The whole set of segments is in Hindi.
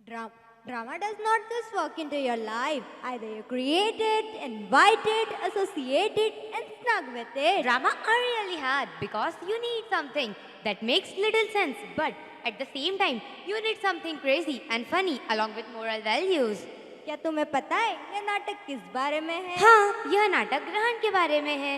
Drama does not just walk into your life. Either you create it, invite it, associate it, and snug with it. Drama are really hard because you need something that makes little sense, but at the same time, you need something crazy and funny along with moral values. क्या तुम्हें पता है ये नाटक किस बारे में है? हाँ, यह नाटक ग्रहण के बारे में है।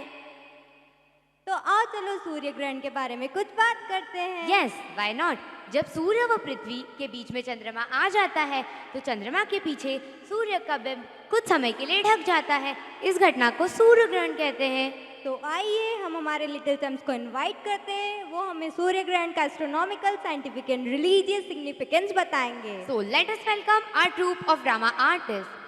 तो आओ चलो सूर्य ग्रहण के बारे में कुछ बात करते हैं। Yes, why not? जब सूर्य व पृथ्वी के बीच में चंद्रमा आ जाता है तो चंद्रमा के पीछे सूर्य का बिंब कुछ समय के लिए ढक जाता है। इस घटना को सूर्य ग्रहण कहते हैं। तो आइए हम हमारे लिटिल चम्स को इनवाइट करते हैं, वो हमें सूर्य ग्रहण का astronomical, scientific and religious significance बताएंगे। So let us welcome our troupe of drama artists.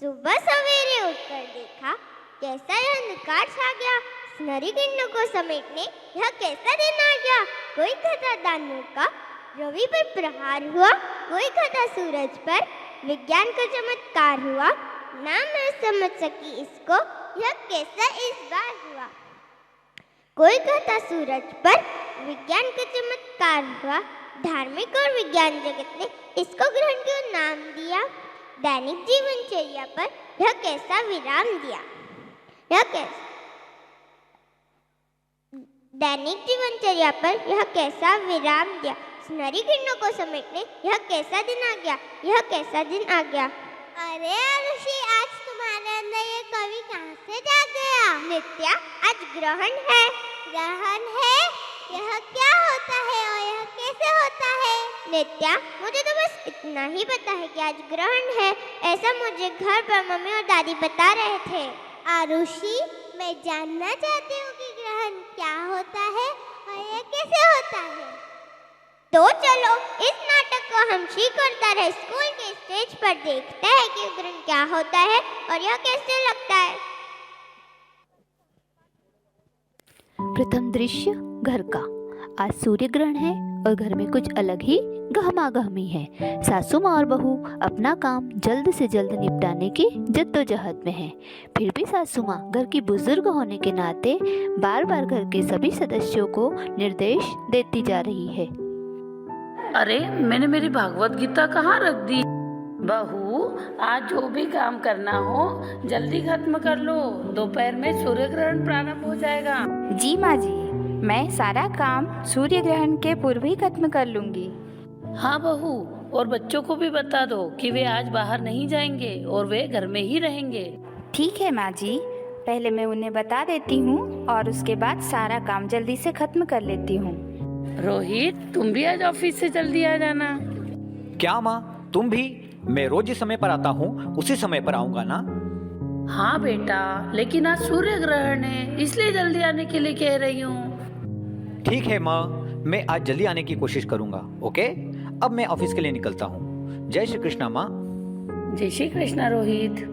सुबह सवेरे उठकर देखा कैसा यह अंधकार छा गया। सुनहरी किरणों को समेटने यह कैसा दिन आ गया। कोई कहता दानवों का रवि पर प्रहार हुआ, कोई कहता सूरज पर विज्ञान का चमत्कार हुआ। ना मैं समझ सकी इसको, यह कैसा इस बार हुआ। कोई कहता सूरज पर विज्ञान का चमत्कार हुआ। धार्मिक और विज्ञान जगत ने इसको ग्रहण क्यों नाम दिया। दैनिक जीवनचर्या पर यह कैसा विराम दिया। दैनिक जीवनचर्या पर यह कैसा विराम दिया। सुनहरी किरणों को समेटने यह कैसा दिन आ गया। यह कैसा दिन आ गया। अरे ऋषि, आज तुम्हारे अंदर ये कवि कहाँ से जाग गया। नित्या, आज ग्रहण है। ग्रहण है? यह क्या होता है और यह कैसे होता है। नित्या, मुझे तो बस इतना ही पता है कि आज ग्रहण है। ऐसा मुझे घर पर मम्मी और दादी बता रहे थे। आरुषि, मैं जानना चाहती हूँ कि ग्रहण क्या होता है और यह कैसे होता है। तो चलो इस नाटक को हम श्री करतार स्कूल के स्टेज पर देखते हैं कि ग्रहण क्या होता है और यह कैसे लगता है। प्रथम दृश्य घर का। आज सूर्य ग्रहण है और घर में कुछ अलग ही गहमागहमी है। सासू माँ और बहू अपना काम जल्द से जल्द निपटाने की जद्दोजहद में है। फिर भी सासू माँ घर की बुजुर्ग होने के नाते बार बार घर के सभी सदस्यों को निर्देश देती जा रही है। अरे, मैंने मेरी भागवत गीता कहाँ रख दी। बहू, आज जो भी काम करना हो जल्दी खत्म कर लो। दोपहर में सूर्य ग्रहण प्रारंभ हो जाएगा। जी माँ जी, मैं सारा काम सूर्य ग्रहण के पूर्व ही खत्म कर लूंगी। हाँ बहू, और बच्चों को भी बता दो कि वे आज बाहर नहीं जाएंगे और वे घर में ही रहेंगे। ठीक है माँ जी, पहले मैं उन्हें बता देती हूँ और उसके बाद सारा काम जल्दी से खत्म कर लेती हूँ। रोहित, तुम भी आज ऑफिस से जल्दी आ जाना। क्या माँ, तुम भी? मैं रोज जिस समय पर आता हूँ उसी समय पर आऊँगा ना। हाँ बेटा, लेकिन आज सूर्य ग्रहण है इसलिए जल्दी आने के लिए कह रही हूँ। ठीक है माँ, मैं आज जल्दी आने की कोशिश करूँगा। ओके, अब मैं ऑफिस के लिए निकलता हूँ। जय श्री कृष्णा माँ। जय श्री कृष्णा रोहित।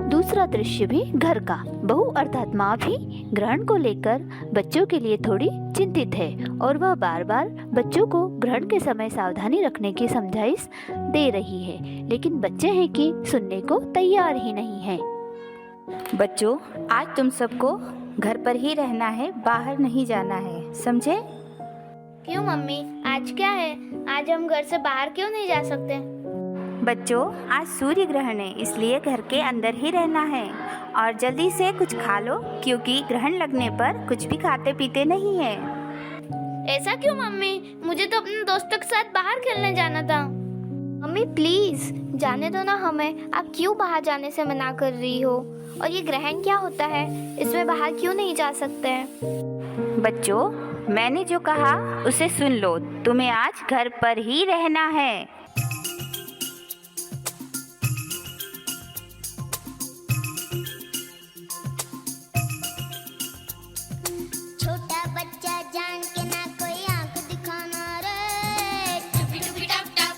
दूसरा दृश्य भी घर का। बहू अर्थात माँ भी ग्रहण को लेकर बच्चों के लिए थोड़ी चिंतित है और वह बार बार बच्चों को ग्रहण के समय सावधानी रखने की समझाइश दे रही है, लेकिन बच्चे हैं कि सुनने को तैयार ही नहीं हैं। बच्चों, आज तुम सबको घर पर ही रहना है, बाहर नहीं जाना है, समझे। क्यों मम्मी, आज क्या है। आज हम घर से बाहर क्यों नहीं जा सकते। बच्चों, आज सूर्य ग्रहण है इसलिए घर के अंदर ही रहना है और जल्दी से कुछ खा लो क्योंकि ग्रहण लगने पर कुछ भी खाते पीते नहीं है। ऐसा क्यों मम्मी, मुझे तो अपने दोस्तों के साथ बाहर खेलने जाना था। मम्मी प्लीज जाने दो ना हमें, आप क्यों बाहर जाने से मना कर रही हो। और ये ग्रहण क्या होता है, इसमें बाहर क्यों नहीं जा सकते हैं। बच्चों, मैंने जो कहा उसे सुन लो, तुम्हें आज घर पर ही रहना है। छोटा बच्चा जान के ना कोई आंख दिखाना रे। टुपी टुपी टप टप,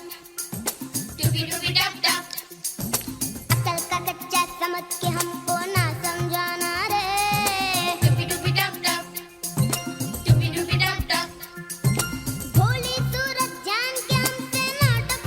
टुपी टुपी टप टप। अकल का कच्चा समझ के हमको ना समझाना रे। टुपी टुपी टप टप, टुपी टुपी टप टप। भोली सूरत जान के हमसे नाटक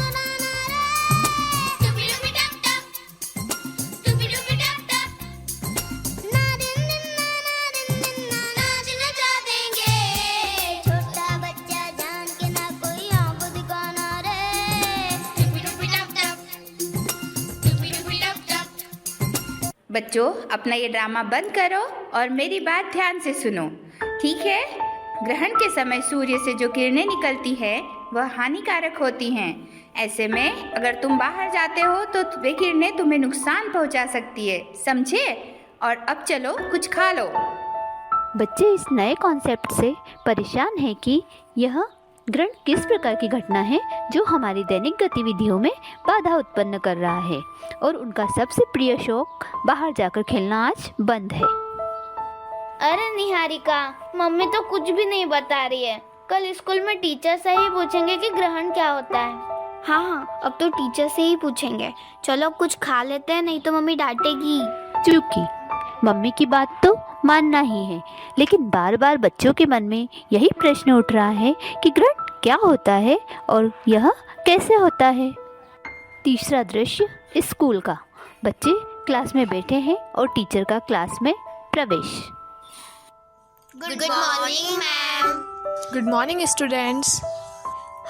बच्चों, अपना ये ड्रामा बंद करो और मेरी बात ध्यान से सुनो, ठीक है? ग्रहण के समय सूर्य से जो किरणें निकलती है वह हानिकारक होती हैं। ऐसे में अगर तुम बाहर जाते हो तो वे किरणें तुम्हें नुकसान पहुंचा सकती है, समझे? और अब चलो कुछ खा लो। बच्चे इस नए कॉन्सेप्ट से परेशान हैं कि यह ग्रहण किस प्रकार की घटना है जो हमारी दैनिक गतिविधियों में बाधा उत्पन्न कर रहा है, और उनका सबसे प्रिय शौक बाहर जाकर खेलना आज बंद है। अरे निहारिका, मम्मी तो कुछ भी नहीं बता रही है। कल स्कूल में टीचर से ही पूछेंगे कि ग्रहण क्या होता है। हाँ, अब तो टीचर से ही पूछेंगे। चलो कुछ खा लेते हैं, नहीं तो मम्मी डांटेगी। चूंकि मम्मी की बात तो मानना ही है, लेकिन बार बार बच्चों के मन में यही प्रश्न उठ रहा है कि ग्रहण क्या होता है और यह कैसे होता है। तीसरा दृश्य स्कूल का। बच्चे क्लास में बैठे हैं और टीचर का क्लास में प्रवेश। Good morning ma'am. Good morning, students.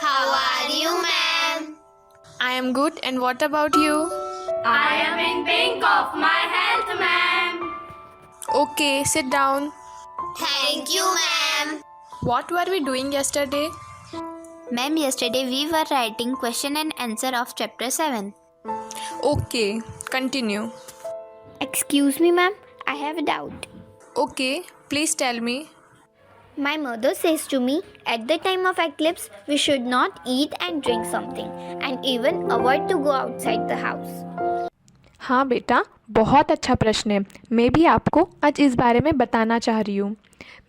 How are you ma'am? I am good, and what about you? I am in pink of my health, ma'am. Okay, sit down. Thank you ma'am. What were we doing yesterday? Ma'am, yesterday we were writing question and answer of chapter 7. Okay, continue. Excuse me ma'am, I have a doubt. Okay, please tell me. My mother says to me, at the time of eclipse, we should not eat and drink something and even avoid to go outside the house. हाँ बेटा, बहुत अच्छा प्रश्न है। मैं भी आपको आज इस बारे में बताना चाह रही हूँ।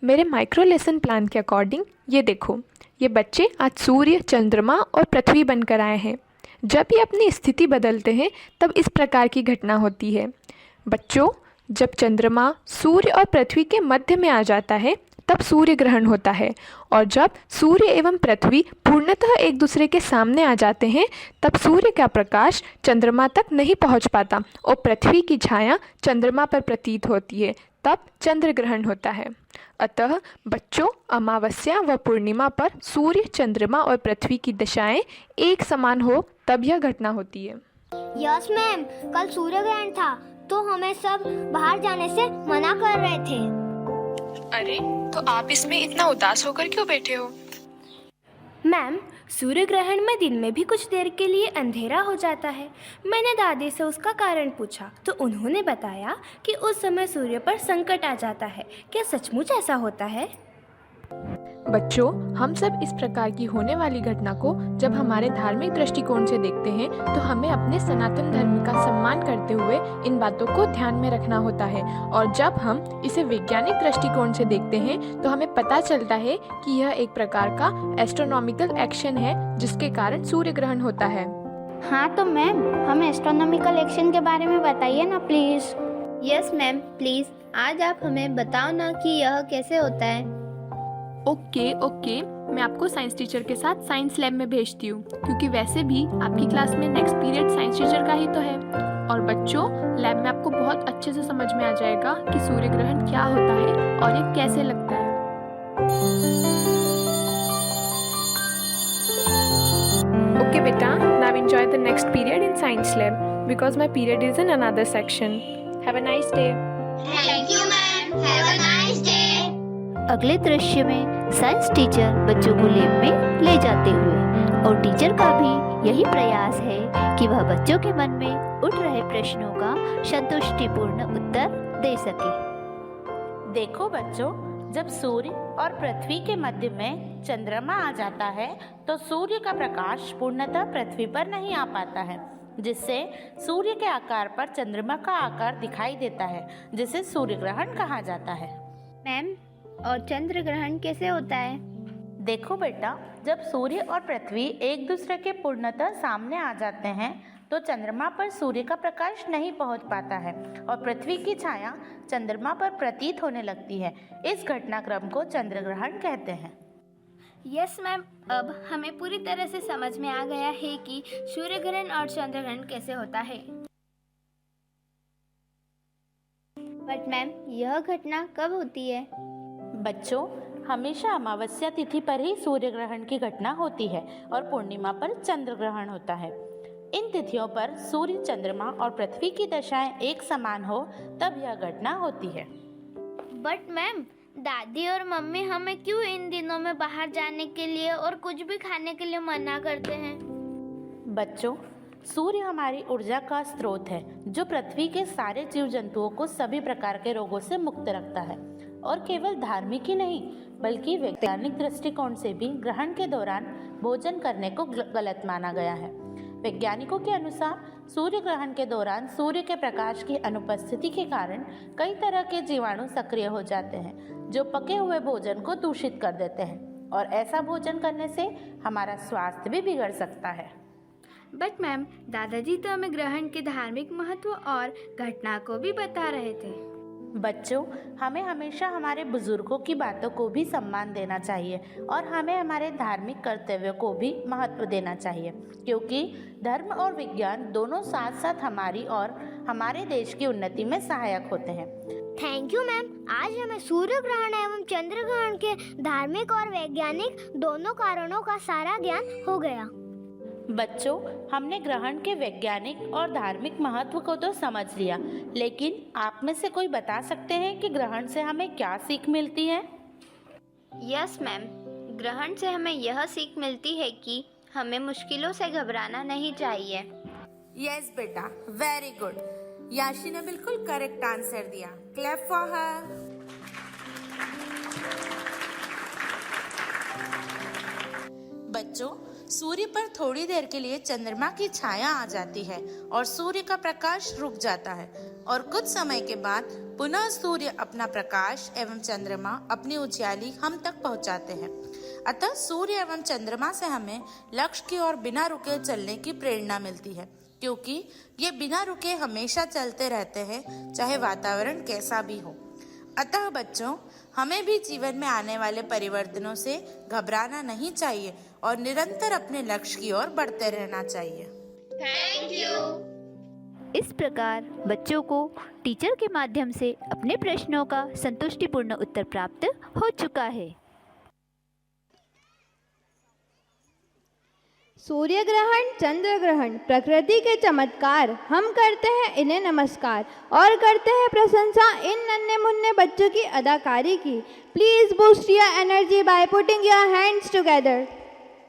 मेरे माइक्रो लेसन प्लान के अकॉर्डिंग ये देखो, ये बच्चे आज सूर्य, चंद्रमा और पृथ्वी बनकर आए हैं। जब ये अपनी स्थिति बदलते हैं तब इस प्रकार की घटना होती है। बच्चों, जब चंद्रमा सूर्य और पृथ्वी के मध्य में आ जाता है तब सूर्य ग्रहण होता है, और जब सूर्य एवं पृथ्वी पूर्णतः एक दूसरे के सामने आ जाते हैं तब सूर्य का प्रकाश चंद्रमा तक नहीं पहुंच पाता और पृथ्वी की छाया चंद्रमा पर प्रतीत होती है, तब चंद्र ग्रहण होता है। अतः बच्चों, अमावस्या व पूर्णिमा पर सूर्य, चंद्रमा और पृथ्वी की दशाएं एक समान हो तब यह घटना होती है। यस मैम, कल सूर्य ग्रहण था तो हमें सब बाहर जाने से मना कर रहे थे। अरे, तो आप इसमें इतना उदास होकर क्यों बैठे हो? मैम, सूर्य ग्रहण में दिन में भी कुछ देर के लिए अंधेरा हो जाता है। मैंने दादी से उसका कारण पूछा तो उन्होंने बताया कि उस समय सूर्य पर संकट आ जाता है। क्या सचमुच ऐसा होता है? बच्चों, हम सब इस प्रकार की होने वाली घटना को जब हमारे धार्मिक दृष्टिकोण से देखते हैं तो हमें अपने सनातन धर्म का सम्मान करते हुए इन बातों को ध्यान में रखना होता है, और जब हम इसे वैज्ञानिक दृष्टिकोण से देखते हैं तो हमें पता चलता है कि यह एक प्रकार का एस्ट्रोनॉमिकल एक्शन है जिसके कारण सूर्य ग्रहण होता है। हाँ तो मैम, हमें एस्ट्रोनॉमिकल एक्शन के बारे में बताइए ना प्लीज। यस मैम, प्लीज आज आप हमें बताओ ना कि यह कैसे होता है। ओके, मैं आपको साइंस टीचर के साथ साइंस लैब में भेजती हूँ, क्योंकि वैसे भी आपकी क्लास में नेक्स्ट पीरियड साइंस टीचर का ही तो है। और बच्चों, लैब में आपको बहुत अच्छे से समझ में आ जाएगा कि सूर्य ग्रहण क्या होता है और ये कैसे लगता है। ओके बेटा, now enjoy the next period in science lab because my period is in another section. Have a nice day. Thank you ma'am, have a nice day. अगले दृश्य में साइंस टीचर बच्चों को लैब में ले जाते हुए, और टीचर का भी यही प्रयास है कि वह बच्चों के मन में उठ रहे प्रश्नों का संतुष्टिपूर्ण उत्तर दे सके। देखो बच्चों, जब सूर्य और पृथ्वी के मध्य में चंद्रमा आ जाता है तो सूर्य का प्रकाश पूर्णतः पृथ्वी पर नहीं आ पाता है, जिससे सूर्य के आकार पर चंद्रमा का आकार दिखाई देता है, जिसे सूर्य ग्रहण कहा जाता है। मैम, और चंद्र ग्रहण कैसे होता है? देखो बेटा, जब सूर्य और पृथ्वी एक दूसरे के पूर्णतः सामने आ जाते हैं तो चंद्रमा पर सूर्य का प्रकाश नहीं पहुंच पाता है और पृथ्वी की छाया चंद्रमा पर प्रतीत होने लगती है। इस घटनाक्रम को चंद्र ग्रहण कहते हैं। यस मैम, अब हमें पूरी तरह से समझ में आ गया है कि सूर्य ग्रहण और चंद्र ग्रहण कैसे होता है। बट मैम, यह घटना कब होती है? बच्चों, हमेशा अमावस्या तिथि पर ही सूर्य ग्रहण की घटना होती है और पूर्णिमा पर चंद्र ग्रहण होता है। इन तिथियों पर सूर्य, चंद्रमा और पृथ्वी की दशाएं एक समान हो तब यह घटना होती है। बट मैम, दादी और मम्मी हमें क्यों इन दिनों में बाहर जाने के लिए और कुछ भी खाने के लिए मना करते हैं? बच्चों, सूर्य हमारी ऊर्जा का स्रोत है जो पृथ्वी के सारे जीव जंतुओं को सभी प्रकार के रोगों से मुक्त रखता है। और केवल धार्मिक ही नहीं बल्कि वैज्ञानिक दृष्टिकोण से भी ग्रहण के दौरान भोजन करने को गलत माना गया है। वैज्ञानिकों के अनुसार सूर्य ग्रहण के दौरान सूर्य के प्रकाश की अनुपस्थिति के कारण कई तरह के जीवाणु सक्रिय हो जाते हैं जो पके हुए भोजन को दूषित कर देते हैं और ऐसा भोजन करने से हमारा स्वास्थ्य भी बिगड़ सकता है। बट मैम, दादाजी तो हमें ग्रहण के धार्मिक महत्व और घटना को भी बता रहे थे। बच्चों, हमें हमेशा हमारे बुजुर्गों की बातों को भी सम्मान देना चाहिए और हमें हमारे धार्मिक कर्तव्यों को भी महत्व देना चाहिए, क्योंकि धर्म और विज्ञान दोनों साथ साथ हमारी और हमारे देश की उन्नति में सहायक होते हैं। Thank you ma'am. आज हमें सूर्य ग्रहण एवं चंद्र ग्रहण के धार्मिक और वैज्ञानिक दोनों कारणों का सारा ज्ञान हो गया। बच्चों, हमने ग्रहण के वैज्ञानिक और धार्मिक महत्व को तो समझ लिया, लेकिन आप में से कोई बता सकते हैं कि ग्रहण से हमें क्या सीख मिलती है? यस मैम, ग्रहण से हमें यह सीख मिलती है कि हमें मुश्किलों से घबराना नहीं चाहिए। यस बेटा, वेरी गुड। याशी ने बिल्कुल करेक्ट आंसर दिया। Clap for her. बच्चों, सूर्य पर थोड़ी देर के लिए चंद्रमा की छाया आ जाती है और सूर्य का प्रकाश रुक जाता है और कुछ समय के बाद पुनः सूर्य अपना प्रकाश एवं चंद्रमा अपनी उजियाली हम तक पहुंचाते हैं। अतः सूर्य एवं चंद्रमा से हमें लक्ष्य की ओर बिना रुके चलने की प्रेरणा मिलती है, क्योंकि ये बिना रुके हमेशा चलते रहते हैं, चाहे वातावरण कैसा भी हो। अतः बच्चों, हमें भी जीवन में आने वाले परिवर्तनों से घबराना नहीं चाहिए और निरंतर अपने लक्ष्य की ओर बढ़ते रहना चाहिए। Thank you. इस प्रकार बच्चों को टीचर के माध्यम से अपने प्रश्नों का संतुष्टिपूर्ण उत्तर प्राप्त हो चुका है। सूर्य ग्रहण, चंद्र ग्रहण, प्रकृति के चमत्कार, हम करते हैं इन्हें नमस्कार और करते हैं प्रशंसा इन नन्हे मुन्ने बच्चों की अदाकारी की। Please boost your energy by putting your hands together.